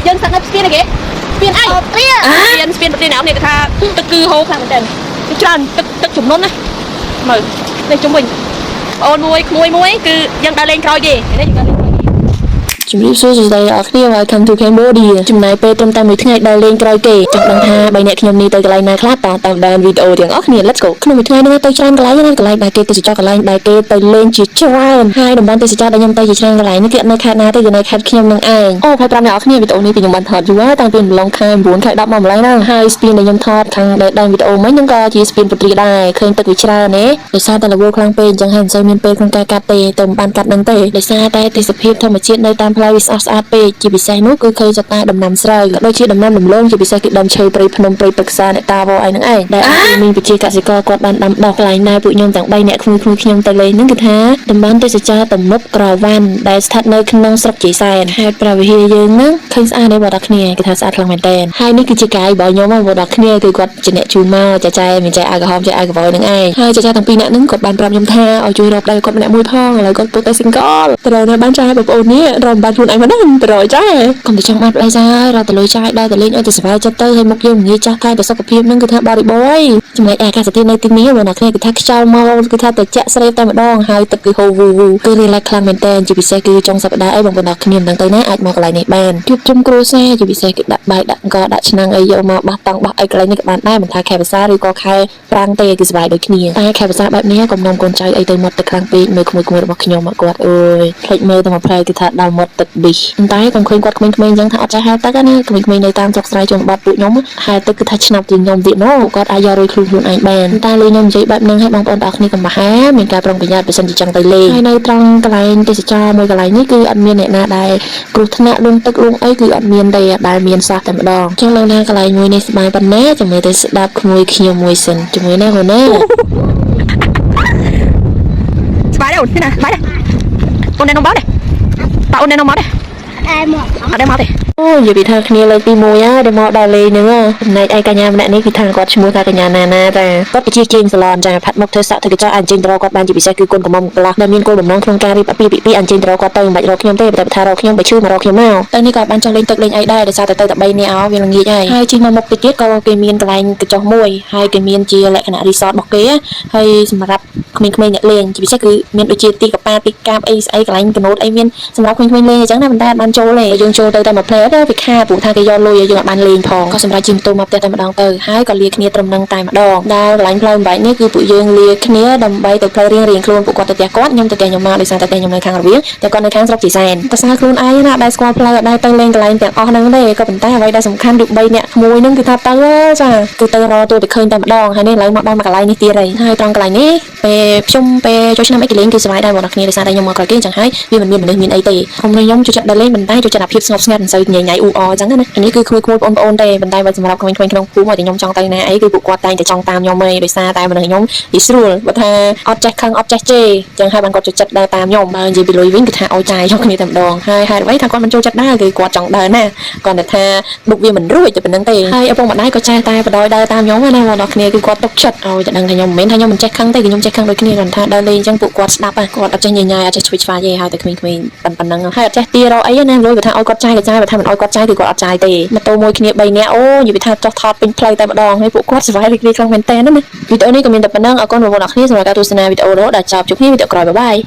dân sẵn spin này spin ai spin spin nào này ta tức cư hô khang tên trần tức chủng nốt này mở đây chúng mình ôn muối cứ dân đã lên coi gì cái đấyជំរាបសួរស្ដីអ្នកគ្នា Welcome to Cambodia ចំណាយពេលត្រឹមតែមួយថ្ងៃដើរលេងក្រោយគេចង់ដឹងថា3អ្នកខ្ញុំនេះទៅកន្លែងណាខ្លះតាមដានវីដេអូទាំងអស់គ្នា Let's go ក្នុងមួយថ្ងៃនេះទៅច្រើនកន្លែងណាកន្លែងដែលគេទេសចរកន្លែងដែលគេទៅលេងជាច្រើនហើយតំបន់ទេសចរដែលខ្ញុំទៅជាច្រើនកន្លែងនេះគឺនៅខេត្តណាទេគឺនៅខេត្តខ្ញុំនឹងឯងអូ25អ្នកគ្នាវីដេអូនេះគឺខ្ញុំបានថតយូរហើយតាំងពីម្លងខែ9ខែ10មកម្ល៉េះហ្នឹងហើយ spin ដែលខ្ញុំថតខាងដើមវីដេអូមិញហ្នឹងក៏ជា spin ពត្រីដែរឃើញទឹកវាច្រើនទេដោយសារតែលវខ្លាំងពេកអញ្ចឹងហើយមិនសូវមានពេលក្នុងការកាត់ទេទៅមិនបានកាត់នឹងទេដោយសារតែទេសភាពធម្មជាតិនៅតាមផ្លូវវាស្អាតស្អាតពេកជាពិសេសនោះគឺឃើញសត្វតាដំណាំស្រូវក៏ដូចជាដំណាំដំឡូងជាពិសេសគឺដើមឈើព្រៃភ្នំព្រៃព្រឹក្សាអ្នកតាវអីហ្នឹងឯងដែលមានប្រជាកសិករគាត់បានដាំដុះកន្លែងដែរពួកខ្ញុំទាំង3អ្នកក្មួយខ្ញុំទៅលេងហ្នឹងគឺថាតំបន់ទេសចរទំនប់ក្រវ៉ាន់ដែលស្ថិតនៅក្នុងស្រុកជ័យសែនខេត្តព្រះវិហារយើងហ្នឹងឃើញស្អាតទេបងប្អូនគ្នាគេថាស្អាតខ្លាំងមែនតើហើយនេះគឺជាកាយរបស់ខ្ញុំបងប្អូនគ្នាគឺគាត់ជាអ្នកជូនមកចែមានចែអាក្រហមចែអាក្រវ៉យហ្នឹងឯងហើយចែទាំងពីរអ្នកហ្នឹងគាត់បានប្រាប់ខ្ញុំថាឲ្យជួយរកដៃគាត់ម្នាក់មួយផងឥឡូវគាត់ពុះតែ single ត្រូវនៅបានចែបងប្អូននេះរកបានខ្លួនឯងមិនដឹងប្រយចែកុំទៅចង់បានប្លែកចារកទៅលុយចាយដើរទៅលេងឲ្យទៅសុវត្ថិចិត្តទៅហើយមុខយើងងាយចាស់តែសុខភាពហ្នឹងគឺថាបរិបយចំណែកអាកាសធាតុនៅទីនេះបងប្អូនគ្នាគឺថាខ្យល់មកគឺថាត្រជាក់ស្រេបតែម្ដងហើយទឹកគឺហូរវូគឺរីឡែកខ្លាំងមែនតើជាពិសេសគឺចុងសប្ដាហ៍អីបងប្អូនគ្នាមិនដឹងទៅណាអាចមកកន្លែងនេះបានជួបជុំគ្រួសារជាពិសេសគឺដាក់បាយដាក់អង្គដាក់ឆ្នាំងអីយកមកបោះតង់បោះអីកន្លែងនេះក៏បានដែរមិនថាខែភាសាឬក៏ខែប្រាំងទេគឺសុវត្ថិដូចគ្នាតែខែភាសាបែបនេះកុំនាំកូនចៅអីទៅមាត់ទឹកខ្លាំងពេកមើលក្មួយៗរបស់ខ្ញុំមកគាត់អើយភ្លេចមើលទៅមកផ្លែគឺថាដល់មាត់ទឹកឌីសតែកុំឃើញគាត់ក្មេងៗអញ្ចឹងថាអត់ចេះហែលទឹកណាក្មេងៗនៅតាមស្រុកស្រែជនបទពួកខ្ញុំហែលទឹកគឺថាឆ្នាំជាងខ្ញុំទៀតណូគាត់អាចយករួយខ្លួនឯងបានតែលេងខ្ញុំនិយាយបែបហ្នឹងឲ្យបងប្អូនទាំងអស់គ្នាកុំប្រហែលមានការប្រុងប្រយ័ត្នបើសិនជាចង់ទៅលេងហើយនៅត្រង់កន្លែងទេសចរមួយកន្លែងនេះគឺអត់មានអ្នកណាដែលគ្រោះថ្នាក់លង់ទឹកលង់អីគឺអត់មានទេដែលមានសោះតែម្ដងចង់ដឹងថាកន្លែងមួយនេះស្បាយប៉ុណ្ណាចាំមើលទៅស្ដាប់ក្មួយខ្ញុំមួយសិនជាមួយណាហ្នឹងណាស្បាយដែរអូនណាស្បាយដែរអូននៅមកដែរតើអូននៅមកដែរអត់មកទេអូនិយាយពីថាគ្នាលើកទី1ហើយដែលមកដល់លេងហ្នឹងចំណែកឯកញ្ញាម្នាក់នេះគឺថាគាត់ឈ្មោះថាកញ្ញាណាណាតែគាត់ជាជាងសាឡនចាផាត់មកធ្វើស័ក្តិកិច្ចអញ្ជើញទៅរកគាត់បានជាពិសេសគឺគុណកំមុំកន្លះដែលមានគោលបំណងក្នុងការរៀបអាពាហ៍ពិពាហ៍អញ្ជើញទៅរកគាត់ទៅមិនបាច់រកខ្ញុំទេតែថារកខ្ញុំបើឈឺមករកខ្ញុំមកតែនេះគាត់បានចង់លេងទឹកលេងអីដែរដោយសារតែទៅតែ3នាក់វាល្ងាចហើយជិះមកមុខទៅទៀតក៏គេមានកន្លែងកញ្ចុះមួយហើយគេមានជាលក្ខណៈ resort របស់គេហើយសម្រាប់ក្មេងៗអ្នកលេងជាពិសេសគឺមានដូចជាទីកប៉ាទីកាបអីស្អីកន្លែងកណូតអីមានសម្រាប់ក្មេងៗលេងអញ្ចឹងណាមិនដែលបានចូលទេយើងចូលទៅតែមួយផ្លែទៅវាខាព្រោះថាគេយកលុយឲ្យយើងអត់បានលេងផងក៏សម្រាប់ជិះម៉ូតូមកផ្ទះតែម្ដងទៅហើយក៏លាគ្នាត្រឹមនឹងតែម្ដងដល់កន្លែងផ្លូវបំបែកនេះគឺពួកយើងលាគ្នាដើម្បីទៅផ្លូវរៀងខ្លួនពួកគាត់ទៅផ្ទះគាត់ខ្ញុំទៅផ្ទះខ្ញុំមកដោយសារតែផ្ទះខ្ញុំនៅខាងរវាងតែគាត់នៅខាងស្រុកជ័យសែនតែសារខ្លួនឯងណាដែលស្គាល់ផ្លូវអត់ដែរទៅលេងកន្លែងទាំងអស់ហ្នឹងទេក៏ប៉ុន្តែអ្វីដែលសំខាន់ដូច3នាក់ក្មួយហ្នឹងគឺថាទៅចាគឺទៅរកទូទៅឃើញតែម្ដងហើយនេះឥឡូវមកដល់មកកន្លែងនេះទៀតហើយត្រង់កន្លែងនេះពេលខ្ញុំពេលចូលឆ្នាំអីគេលេងគឺសុវត្ថិដែរបងប្អូនគ្នាដោយសារតែខ្ញុំមកក្រោយគេអញ្ចឹងហើយវាមិនមានមនុស្សមានអីទេខ្ញុំចូលចិត្តដើរលេងប៉ុន្តែចូលចិត្តអាភាពស្ងប់ស្ងាត់មិនសូវញ៉ៃញ៉ៃអ៊ូអអអញ្ចឹងណានេះគឺក្មួយៗបងប្អូនទេប៉ុន្តែបើសម្រាប់ក្មេងៗក្នុងភូមិឲ្យតែខ្ញុំចង់ទៅណាអីគឺពួកគាត់តែងតែចង់តាមខ្ញុំឯងដោយសារតែមនុស្សខ្ញុំនិយាយស្រួលបើថាអត់ចេះខឹងអត់ចេះជេរអញ្ចឹងហើយបានគាត់ចូលចិត្តដើរតាមខ្ញុំបើនិយាយពីលុយវិញគឺថាឲ្យចាយយកគ្នាតែម្ដងហើយហេតុអ្វីថាគាត់មិនចូលចិត្តដើរគឺគាត់ចង់ដើរណាគាត់តែថាឌុកវាមិនរួចតែប៉ុណ្្នឹងទេហើយឪពុកម្ដាយក៏ចេះតែបដ ாய் ដើរតាមខ្ញុំណាបងប្អូនគ្នាគឺគាត់ទុកចិត្តឲ្យតែដឹងថាខ្ញុំមិនមែនថាខ្ញុំមិនចេះខឹងទេគឺខ្ញុំចេះខឹងដូចគ្នាគាត់ថាដើរលេងអញ្ចឹងពួកគាត់ស្ដាប់គាត់អត់ចេះញញ៉ាយអត់ចេះឆ្វិចឆ្វាយទេហើយតែក្មេងៗប៉ុណ្្នឹងហើយអត់ចេះទីរកអីណាលុយបើថាឲ្យគាត់ចាយក៏ចាយបើថាមិនឲ្យគាត់ចាយគឺគាត់អត់ចាយទេម៉ូតូមួយគ្នា3នាក់អូនិយាយថាចោះថតពេញផ្លូវតែម្ដងហើយពួកគាត់សុវត្ថិរីករាយខ្លាំងមែនតើណាវីដេអូនេះក៏មានតែប៉ុណ្្នឹងអរគុណបងប្អូនអរគ្នាសម្រាប់ការទស្សនាវីដេអូរហូតដល់ចប់ជួបគ្នាវីដេអូក្រោយបាយ